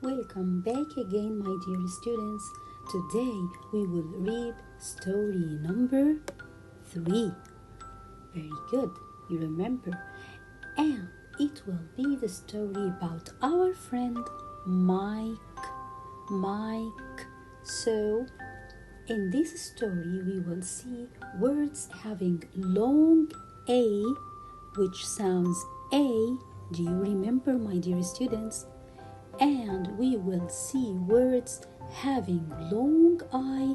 Welcome back again, my dear students. Today we will read story number 3. Very good, you remember. And it will be the story about our friend Mike. So, in this story, we will see words having long A, which sounds A. Do you remember, my dear students? And we will see words having long I,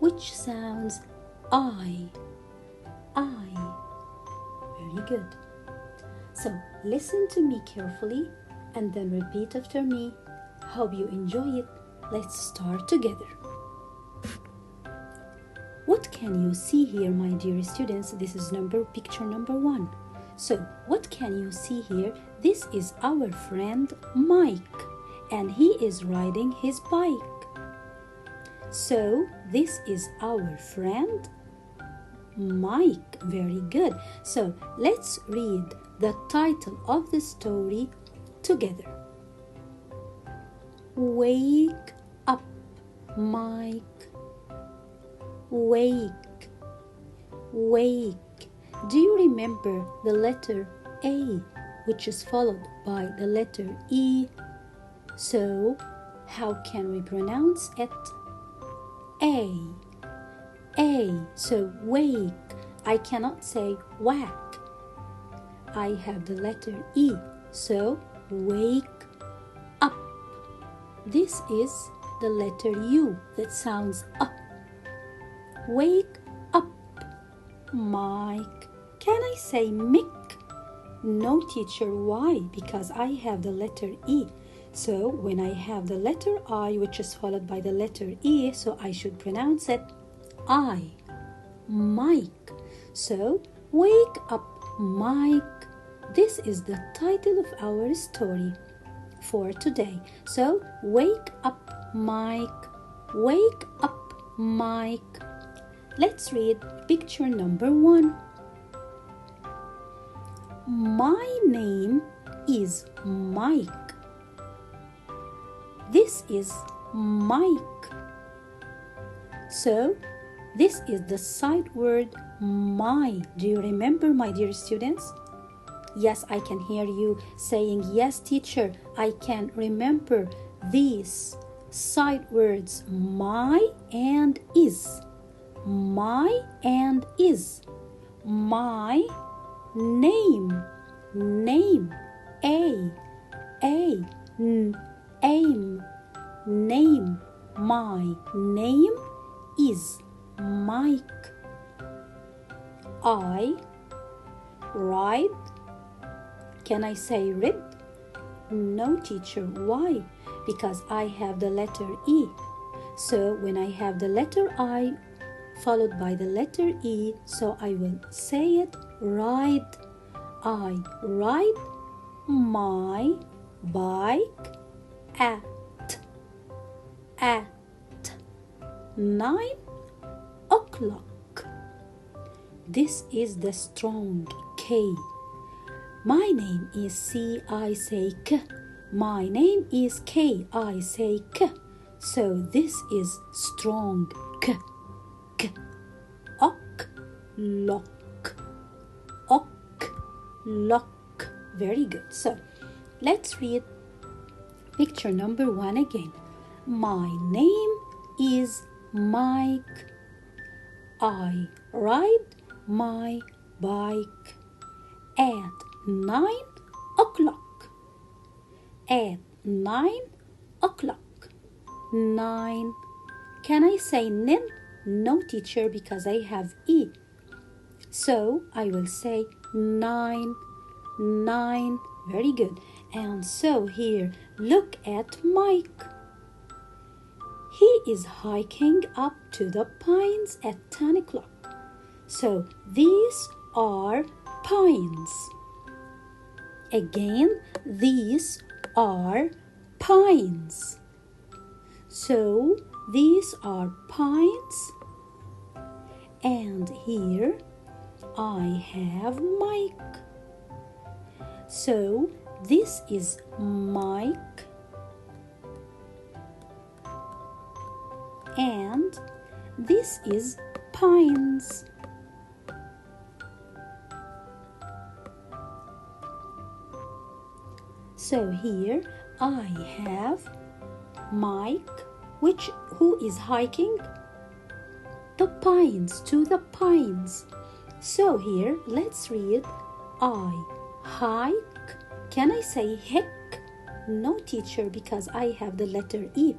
which sounds I. Very good. So listen to me carefully and then repeat after me. Hope you enjoy it. Let's start together. What can you see here, my dear students? This is picture number 1. So, what can you see here? This is our friend Mike, and he is riding his bike. So, this is our friend Mike. Very good. So, let's read the title of the story together. Wake up, Mike. Wake. Do you remember the letter A, which is followed by the letter E? So, how can we pronounce it? A. So, wake. I cannot say whack. I have the letter E. So, wake up. This is the letter U that sounds up. Wake up, Mike. Can I say Mick? No, teacher. Why? Because I have the letter E. So when I have the letter I, which is followed by the letter E, so I should pronounce it I. Mike. So wake up, Mike. This is the title of our story for today. So wake up, Mike. Wake up, Mike. Let's read picture number 1. My name is Mike. This is Mike. So, this is the sight word my. Do you remember, my dear students? Yes, I can hear you saying, yes, teacher, I can remember these sight words my and is. My and is. My name, a, aim, name. My name is Mike. I ride. Can I say read? No, teacher. Why? Because I have the letter E. So when I have the letter I followed by the letter E, so I will say it ride. I ride my bike at 9 o'clock. This is the strong K. My name is C, I say K. My name is K, I say K. So this is strong K. Lock. Very good. So let's read picture number 1 again. My name is Mike. I ride my bike at 9 o'clock. At 9 o'clock. 9. Can I say nin? No, teacher, because I have E. So I will say 9. Very good. And so here, look at Mike. He is hiking up to the pines at 10 o'clock. So these are pines. Again, these are pines. So these are pines. And here I have Mike. So this is Mike. And this is pines. So here I have Mike, who is hiking the pines, to the pines. So here let's read I hike. Can I say hick? No, teacher, because I have the letter E.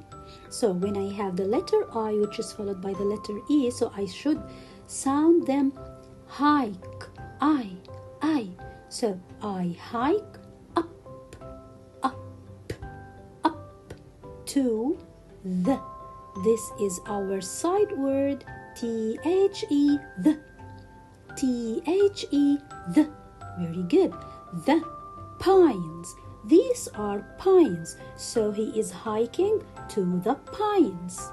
So when I have the letter I, which is followed by the letter E, so I should sound them hike. I. So I hike up to the. This is our side word, the. The. Very good. The pines. These are pines. So he is hiking to the pines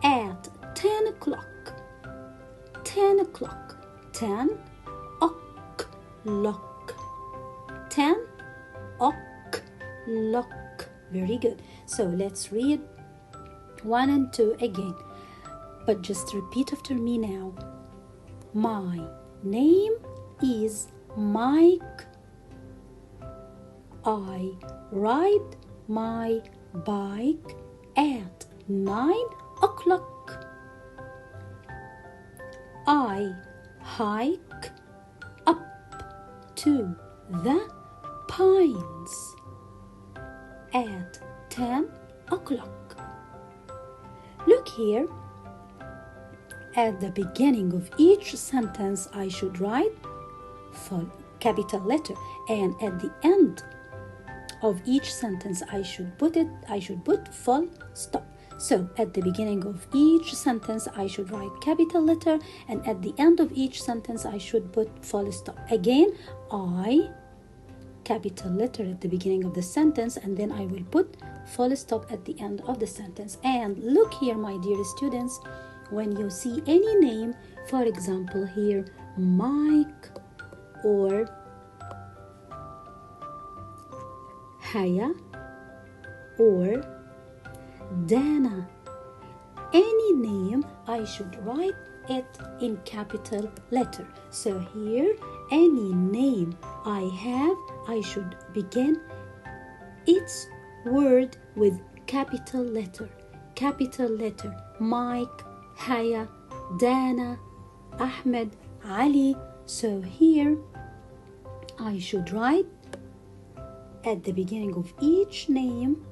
at 10 o'clock. 10 o'clock. 10 o'clock. 10 o'clock. Very good. So let's read 1 and 2 again. But just repeat after me now. My name is Mike. I ride my bike at 9 o'clock. I hike up to the pines at 10 o'clock. Look here. At the beginning of each sentence, I should write full capital letter, and at the end of each sentence, I should put full stop. So at the beginning of each sentence, I should write capital letter, and at the end of each sentence, I should put full stop. Again, I capital letter at the beginning of the sentence, and then I will put full stop at the end of the sentence. And look here, my dear students, when you see any name, for example here, Mike or Haya or Dana, any name, I should write it in capital letter. So here, any name I have, I should begin its word with capital letter. Capital letter. Mike, Haya, Dana, Ahmed, Ali. So here, I should write at the beginning of each name,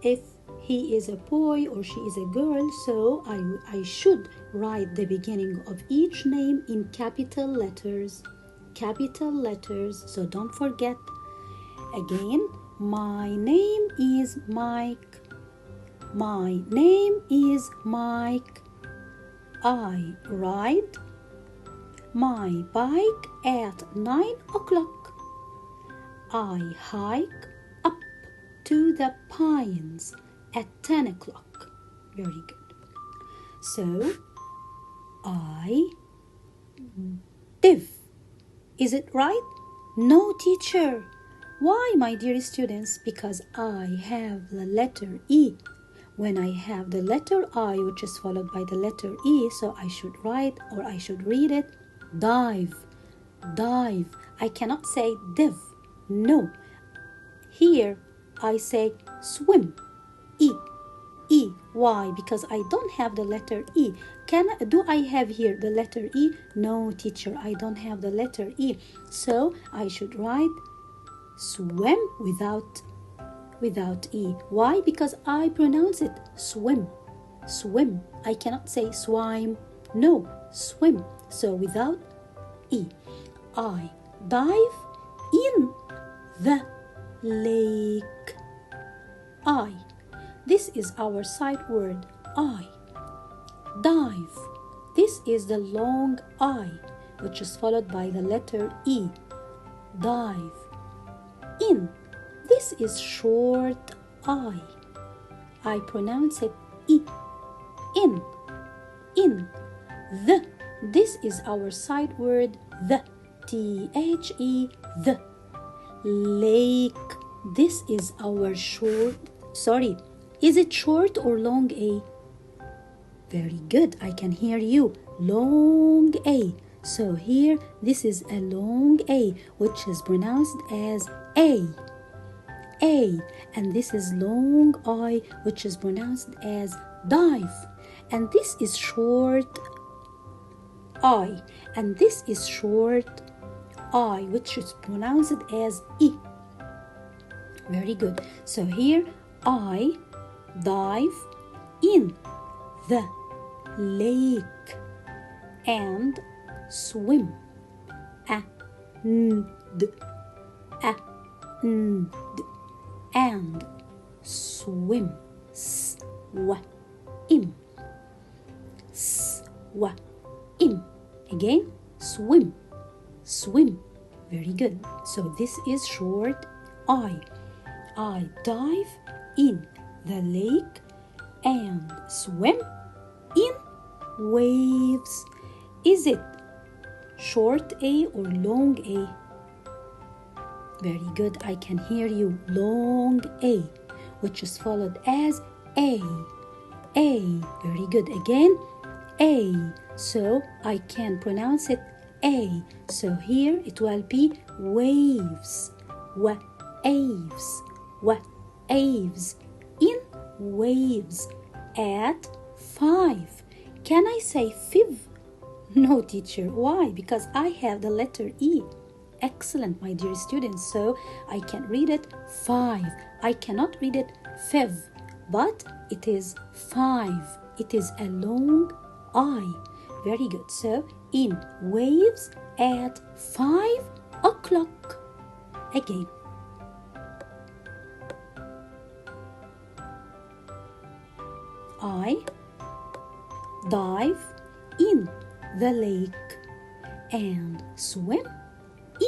if he is a boy or she is a girl, so I should write the beginning of each name in capital letters. Capital letters, so don't forget. Again, my name is Mike. My name is Mike. I ride my bike at 9 o'clock. I hike up to the pines at 10 o'clock. Very good. So, I div. Is it right? No, teacher. Why, my dear students? Because I have the letter E. When I have the letter I, which is followed by the letter E, so I should write or I should read it, dive. Dive. I cannot say div. No. Here I say swim. E. E. Why? Because I don't have the letter E. Do I have here the letter E? No, teacher, I don't have the letter E. So I should write swim without E. Why? Because I pronounce it swim. Swim. I cannot say swim. No, swim. So without E. I dive in the lake. I. This is our side word, I. Dive. This is the long I, which is followed by the letter E. Dive. In. This is short I. I pronounce it E. In. In. The. This is our side word, the. T-H-E, the. Lake. This is our short, is it short or long A? Very good. I can hear you. Long A. So here, this is a long A, which is pronounced as A. A. And this is long I, which is pronounced as dive. And this is short I. And this is short I, which is pronounced as E. Very good. So here, I dive in the lake and swim. And swim. Swim. Swim. Again, swim. Swim. Very good. So this is short I. I dive in the lake and swim in waves. Is it short A or long A? Very good. I can hear you. Long A, which is followed as A. A. Very good. Again, A. So I can pronounce it A. So here it will be waves. Waves. Waves. In waves. At 5. Can I say five? No, teacher. Why? Because I have the letter E. Excellent, my dear students. So I can read it 5. I cannot read it five, but it is 5. It is a long I. Very good. So in waves at 5 o'clock. Again. I dive in the lake and swim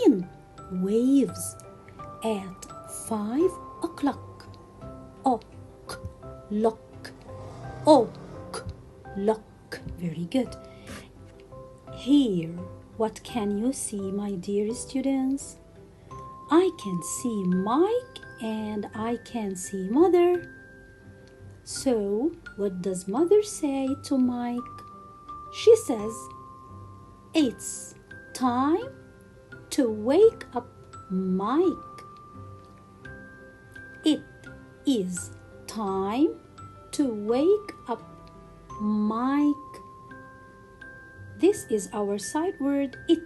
in waves at 5 o'clock. O'clock. O'clock. Very good. Here, what can you see, my dear students? I can see Mike and I can see Mother. So, what does Mother say to Mike? She says, it's time to wake up Mike. It is time to wake up Mike. This is our sight word it.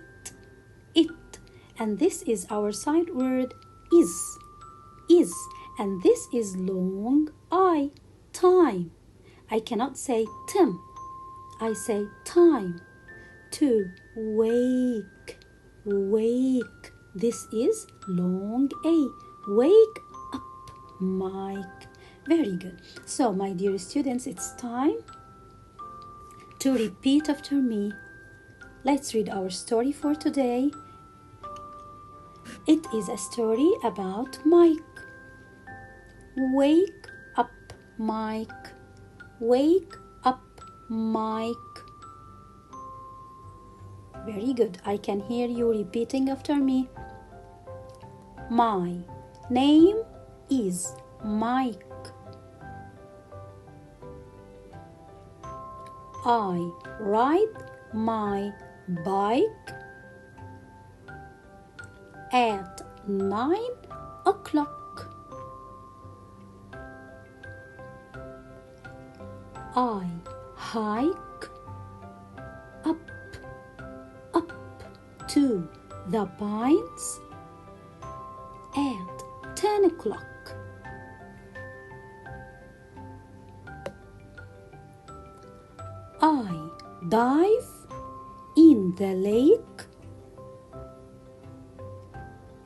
And this is our sight word is. And this is long I. Time. I cannot say Tim. I say time. To wake. This is long A. Wake up, Mike. Very good. So, my dear students, it's time to repeat after me. Let's read our story for today. It is a story about Mike. Wake up, Mike. Wake up, Mike. Very good. I can hear you repeating after me. My name is Mike. I ride my bike at 9 o'clock. I hike up to the pines at 10 o'clock. I dive in the lake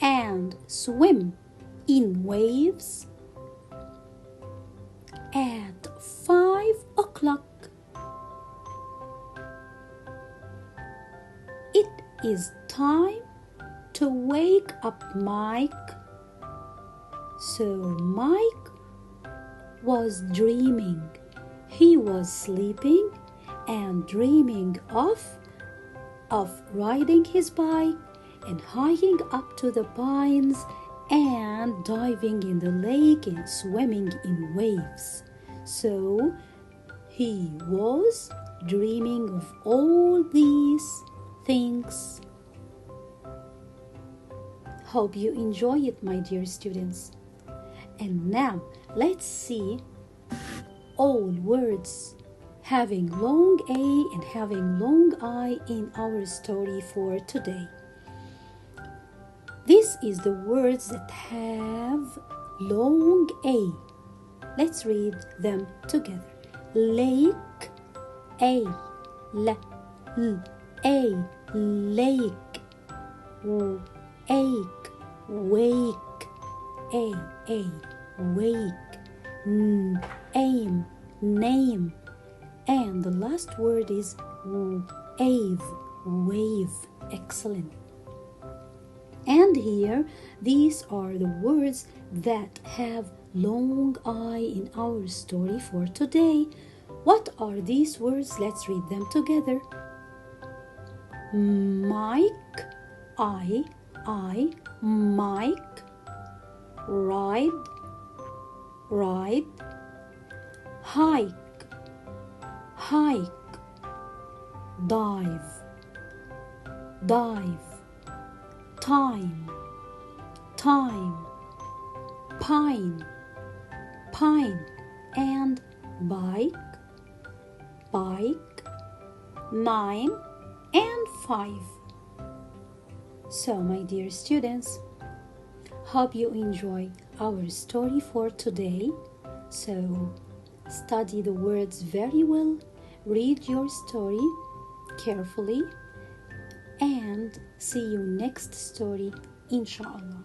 and swim in waves at 5 o'clock. It is time to wake up Mike. So Mike was dreaming. He was sleeping and dreaming of riding his bike and hiking up to the pines and diving in the lake and swimming in waves. So he was dreaming of all these things. Hope you enjoy it, my dear students. And now let's see all words having long A and having long I in our story for today. This is the words that have long A. Let's read them together. Lake, A, A, lake, ache, wake, A, wake, aim, name, and the last word is wave, wave. Excellent. And here, these are the words that have long I in our story for today. What are these words? Let's read them together. Mike, I, Mike. Ride, ride. Hike, hike. Dive, dive. Time, time. Pine, pine. And bike, bike. 9 and 5. So, my dear students, hope you enjoy our story for today. So, study the words very well, read your story carefully, and see you next story, inshallah.